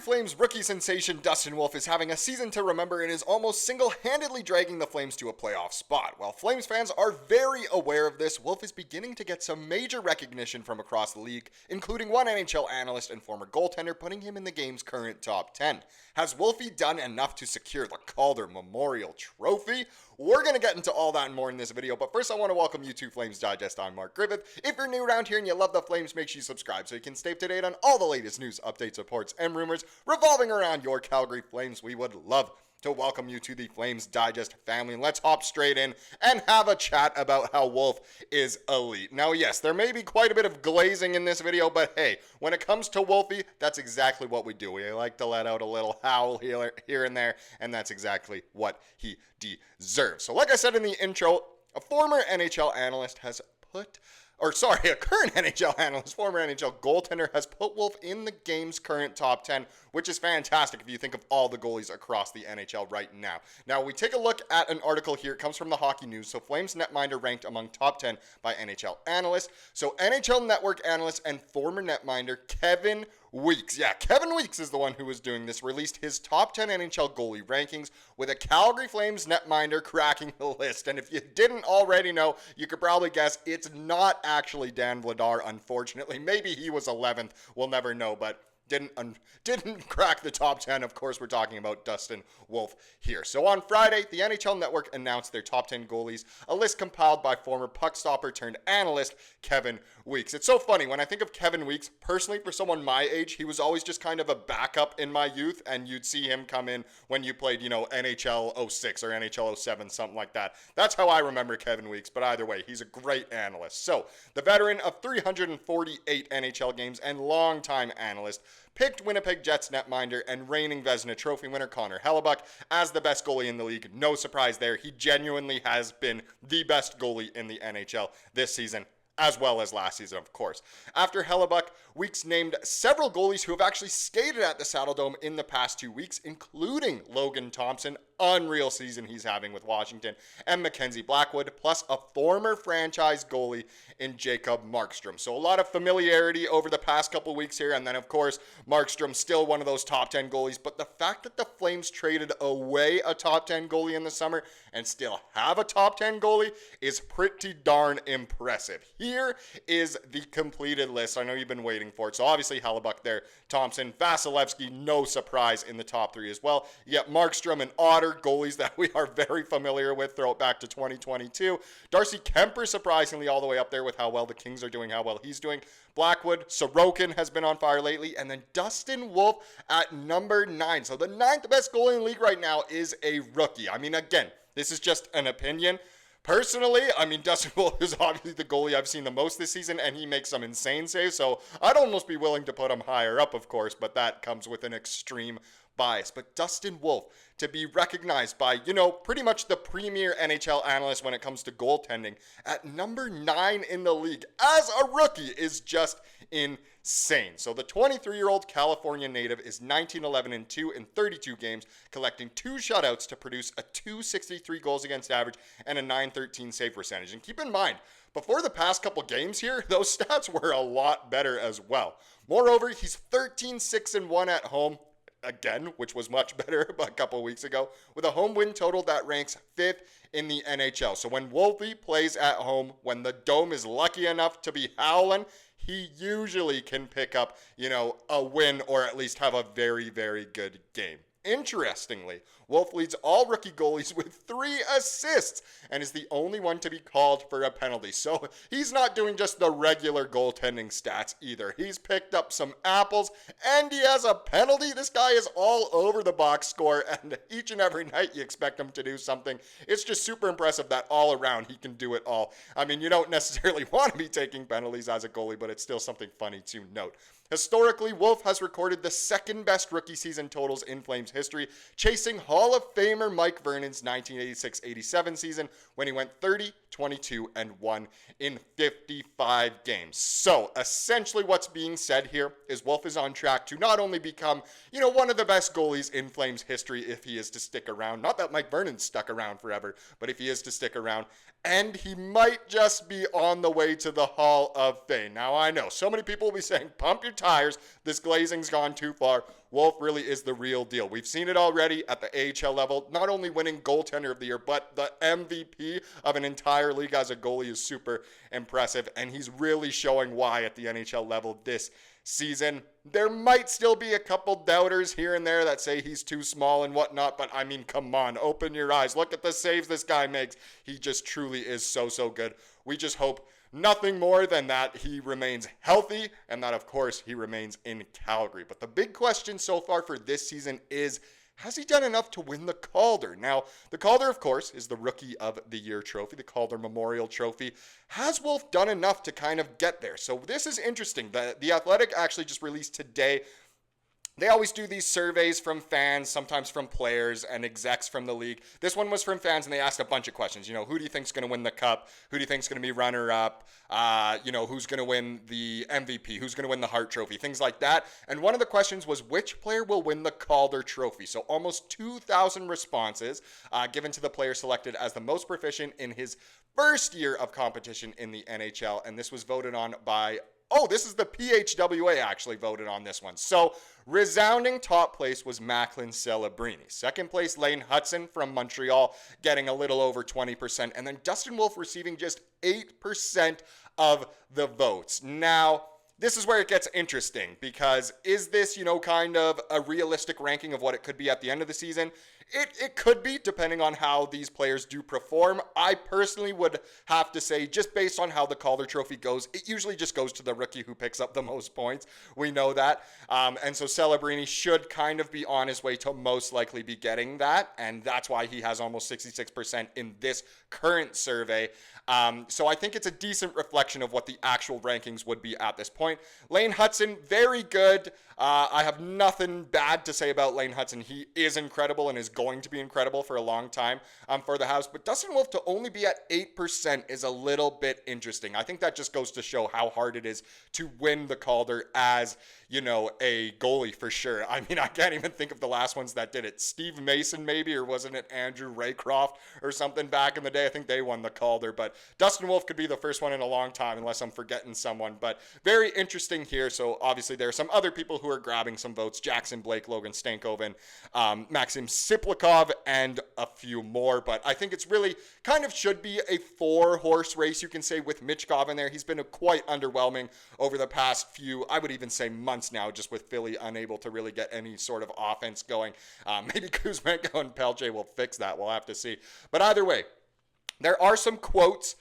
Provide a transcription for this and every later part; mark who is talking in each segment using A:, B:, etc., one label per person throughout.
A: Flames rookie sensation Dustin Wolf is having a season to remember and is almost single-handedly dragging the Flames to a playoff spot. While Flames fans are very aware of this, Wolf is beginning to get some major recognition from across the league, including one NHL analyst and former goaltender putting him in the game's current top 10. Has Wolfy done enough to secure the Calder Memorial Trophy? We're going to get into all that and more in this video, but first I want to welcome you to Flames Digest. I'm Mark Griffith. If you're new around here and you love the Flames, make sure you subscribe so you can stay up to date on all the latest news, updates, reports, and rumors revolving around your Calgary Flames. We would love to welcome you to the Flames Digest family. And let's hop straight in and have a chat about how Wolf is elite. Now, yes, there may be quite a bit of glazing in this video, but hey, when it comes to Wolfy, that's exactly what we do. We like to let out a little howl here and there, and that's exactly what he deserves. So like I said in the intro, a former NHL analyst has a current NHL analyst, former NHL goaltender, has put Wolf in the game's current top 10, which is fantastic if you think of all the goalies across the NHL right now. Now, we take a look at an article here. It comes from the Hockey News. So, Flames netminder ranked among top 10 by NHL Analyst. So, NHL Network analyst and former netminder Kevin Weeks. Yeah, Kevin Weeks is the one who was doing this, released his top 10 NHL goalie rankings with a Calgary Flames netminder cracking the list. And if you didn't already know, you could probably guess it's not actually Dan Vladar, unfortunately. Maybe he was 11th. We'll never know, but didn't crack the top 10. Of course, we're talking about Dustin Wolf here. So on Friday, the NHL Network announced their top 10 goalies, a list compiled by former puck stopper turned analyst Kevin Weeks. It's so funny, when I think of Kevin Weeks, personally, for someone my age, he was always just kind of a backup in my youth, and you'd see him come in when you played, NHL 06 or NHL 07, something like that. That's how I remember Kevin Weeks, but either way, he's a great analyst. So, the veteran of 348 NHL games and longtime analyst, picked Winnipeg Jets netminder and reigning Vezina Trophy winner Connor Hellebuyck as the best goalie in the league. No surprise there. He genuinely has been the best goalie in the NHL this season, as well as last season, of course. After Hellebuyck, Weeks named several goalies who have actually skated at the Saddledome in the past 2 weeks, including Logan Thompson, unreal season he's having with Washington, and Mackenzie Blackwood, plus a former franchise goalie in Jacob Markstrom. So a lot of familiarity over the past couple weeks here, and then of course, Markstrom still one of those top 10 goalies, but the fact that the Flames traded away a top 10 goalie in the summer and still have a top 10 goalie is pretty darn impressive. Here is the completed list. I know you've been waiting for it. So obviously Hellebuyck there, Thompson, Vasilevsky, no surprise in the top 3 as well. You get Markstrom and Otter, goalies that we are very familiar with, throw it back to 2022. Darcy Kemper, surprisingly, all the way up there with how well the Kings are doing, how well he's doing. Blackwood, Sorokin has been on fire lately, and then Dustin Wolf at number 9. So the 9th best goalie in the league right now is a rookie. I mean, again, this is just an opinion. Personally, Dustin Wolf is obviously the goalie I've seen the most this season, and he makes some insane saves, so I'd almost be willing to put him higher up, of course, but that comes with an extreme bias. But Dustin Wolf, to be recognized by, pretty much the premier NHL analyst when it comes to goaltending, at number 9 in the league as a rookie is just insane. So the 23-year-old California native is 19-11-2 in 32 games, collecting 2 shutouts to produce a .263 goals against average and a .913 save percentage. And keep in mind, before the past couple games here, those stats were a lot better as well. Moreover, he's 13-6-1 at home, again, which was much better a couple weeks ago, with a home win total that ranks 5th in the NHL. So when Wolfy plays at home, when the Dome is lucky enough to be howling, he usually can pick up, a win or at least have a very, very good game. Interestingly, Wolf leads all rookie goalies with 3 assists and is the only one to be called for a penalty. So he's not doing just the regular goaltending stats either. He's picked up some apples and he has a penalty. This guy is all over the box score, and each and every night you expect him to do something. It's just super impressive that all around he can do it all. You don't necessarily want to be taking penalties as a goalie, but it's still something funny to note. Historically, Wolf has recorded the second best rookie season totals in Flames history, chasing Hall of Famer Mike Vernon's 1986-87 season when he went 30-22-1 in 55 games. So, essentially what's being said here is Wolf is on track to not only become, one of the best goalies in Flames history if he is to stick around. Not that Mike Vernon's stuck around forever, but if he is to stick around. And he might just be on the way to the Hall of Fame. Now, I know so many people will be saying, pump your retires. This glazing's gone too far. Wolf really is the real deal. We've seen it already at the AHL level, not only winning goaltender of the year, but the MVP of an entire league as a goalie is super impressive, and he's really showing why at the NHL level this season. There might still be a couple doubters here and there that say he's too small and whatnot, but I mean, come on, open your eyes. Look at the saves this guy makes. He just truly is so good. We just hope nothing more than that he remains healthy and that, of course, he remains in Calgary. But the big question so far for this season is, has he done enough to win the Calder? Now, the Calder, of course, is the Rookie of the Year trophy, the Calder Memorial Trophy. Has Wolf done enough to kind of get there? So this is interesting. The Athletic actually just released today. They always do these surveys from fans, sometimes from players and execs from the league. This one was from fans, and they asked a bunch of questions. You know, who do you think is going to win the Cup? Who do you think is going to be runner-up? Who's going to win the MVP? Who's going to win the Hart Trophy? Things like that. And one of the questions was, which player will win the Calder Trophy? So almost 2,000 responses given to the player selected as the most proficient in his first year of competition in the NHL. And this was voted on by... this is the PHWA actually voted on this one. So, resounding top place was Macklin Celebrini. Second place, Lane Hutson from Montreal, getting a little over 20%. And then Dustin Wolf receiving just 8% of the votes. Now, this is where it gets interesting, because is this, kind of a realistic ranking of what it could be at the end of the season? It could be, depending on how these players do perform. I personally would have to say, just based on how the Calder Trophy goes, it usually just goes to the rookie who picks up the most points. We know that. And so Celebrini should kind of be on his way to most likely be getting that. And that's why he has almost 66% in this current survey. So I think it's a decent reflection of what the actual rankings would be at this point. Lane Hutson, very good. I have nothing bad to say about Lane Hutson. He is incredible and is going to be incredible for a long time for the Habs. But Dustin Wolf to only be at 8% is a little bit interesting. I think that just goes to show how hard it is to win the Calder as, a goalie for sure. I mean, I can't even think of the last ones that did it. Steve Mason maybe, or wasn't it Andrew Raycroft or something back in the day? I think they won the Calder. But Dustin Wolf could be the first one in a long time unless I'm forgetting someone. But very interesting here. So obviously there are some other people who are grabbing some votes. Jackson Blake, Logan Stankoven, Maxim Siplikov, and a few more. But I think it's really kind of should be a 4-horse race, you can say, with Michkov in there. He's been quite underwhelming over the past few, I would even say months now, just with Philly unable to really get any sort of offense going. Maybe Kuzmenko and Pelche will fix that. We'll have to see. But either way, there are some quotes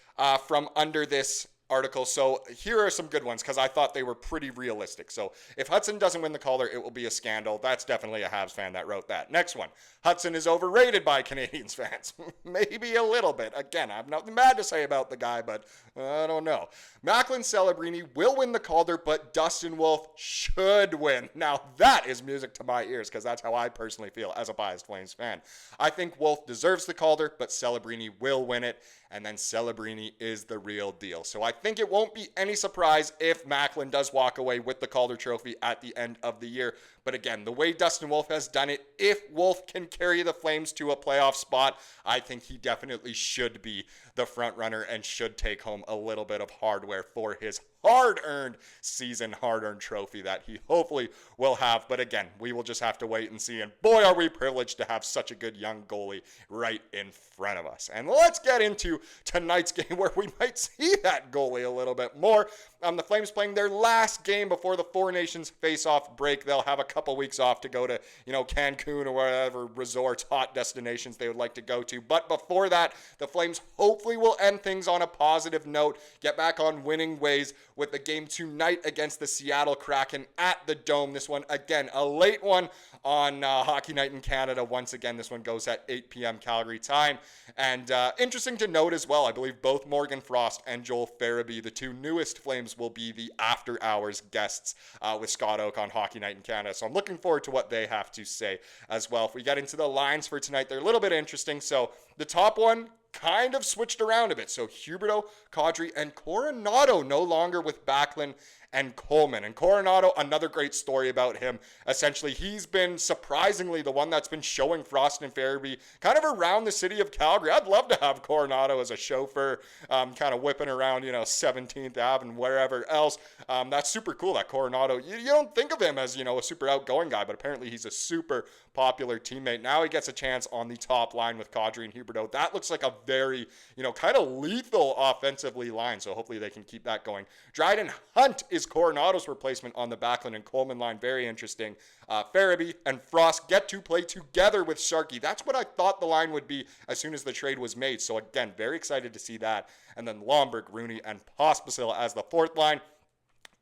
A: from under this article. So here are some good ones because I thought they were pretty realistic. So if Hutson doesn't win the Calder, it will be a scandal. That's definitely a Habs fan that wrote that. Next one. Hutson is overrated by Canadiens fans. Maybe a little bit. Again, I have nothing bad to say about the guy, but I don't know. Macklin Celebrini will win the Calder, but Dustin Wolf should win. Now that is music to my ears because that's how I personally feel as a biased Flames fan. I think Wolf deserves the Calder, but Celebrini will win it. And then Celebrini is the real deal. So I think it won't be any surprise if Macklin does walk away with the Calder Trophy at the end of the year. But again, the way Dustin Wolf has done it, if Wolf can carry the Flames to a playoff spot, I think he definitely should be the front runner and should take home a little bit of hardware for his hard-earned season, hard-earned trophy that he hopefully will have. But again, we will just have to wait and see. And boy, are we privileged to have such a good young goalie right in front of us. And let's get into tonight's game where we might see that goalie a little bit more. The Flames playing their last game before the Four Nations face-off break. They'll have a couple weeks off to go to, Cancun or whatever resorts, hot destinations they would like to go to. But before that, the Flames hopefully will end things on a positive note, get back on winning ways with the game tonight against the Seattle Kraken at the Dome. This one, again, a late one on Hockey Night in Canada. Once again, this one goes at 8 p.m. Calgary time. And interesting to note as well, I believe both Morgan Frost and Joel Farabee, the two newest Flames, will be the after-hours guests with Scott Oak on Hockey Night in Canada. So I'm looking forward to what they have to say as well. If we get into the lines for tonight, they're a little bit interesting. So the top one, kind of switched around a bit. So Huberdeau, Kadri, and Coronato no longer with Backlund and Coleman. And Coronato, another great story about him. Essentially, he's been surprisingly the one that's been showing Frost and Farabee kind of around the city of Calgary. I'd love to have Coronato as a chauffeur, kind of whipping around, 17th Ave and wherever else. That's super cool that Coronato, you don't think of him as, a super outgoing guy, but apparently he's a super popular teammate. Now he gets a chance on the top line with Kadri and Huberdeau. That looks like a very, kind of lethal offensively line, so hopefully they can keep that going. Dryden Hunt is Coronato's replacement on the Backlund and Coleman line. Very interesting. Farabee and Frost get to play together with Sharkey. That's what I thought the line would be as soon as the trade was made. So again, very excited to see that. And then Lomberg, Rooney, and Pospisil as the fourth line.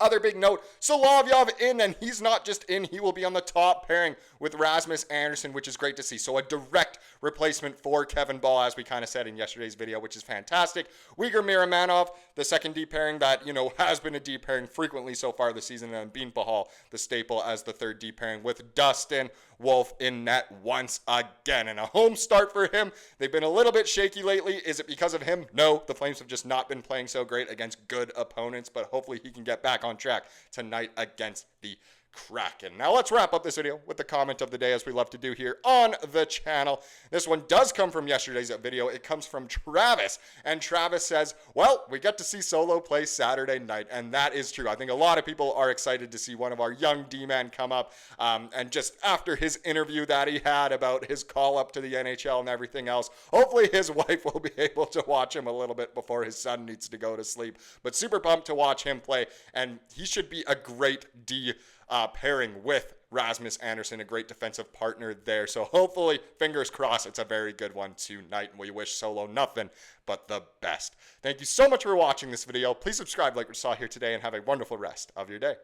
A: Other big note, Solovyov in, and he's not just in, he will be on the top pairing with Rasmus Andersson, which is great to see. So a direct replacement for Kevin Ball, as we kind of said in yesterday's video, which is fantastic. Weegar Miramanov, the second D pairing that, has been a D pairing frequently so far this season, and Bean Pahal, the staple, as the third D pairing with Dustin Wolf in net once again. And a home start for him. They've been a little bit shaky lately. Is it because of him? No, the Flames have just not been playing so great against good opponents, but hopefully he can get back on track tonight against the Kraken. Now let's wrap up this video with the comment of the day, as we love to do here on the channel. This one does come from yesterday's video. It comes from Travis, and Travis says, well, we get to see Solo play Saturday night, and that is true. I think a lot of people are excited to see one of our young D-men come up, and just after his interview that he had about his call up to the NHL and everything else, hopefully his wife will be able to watch him a little bit before his son needs to go to sleep. But super pumped to watch him play, and he should be a great D pairing with Rasmus Andersson, a great defensive partner there. So hopefully, fingers crossed, it's a very good one tonight. And we wish Solo nothing but the best. Thank you so much for watching this video. Please subscribe like we saw here today and have a wonderful rest of your day.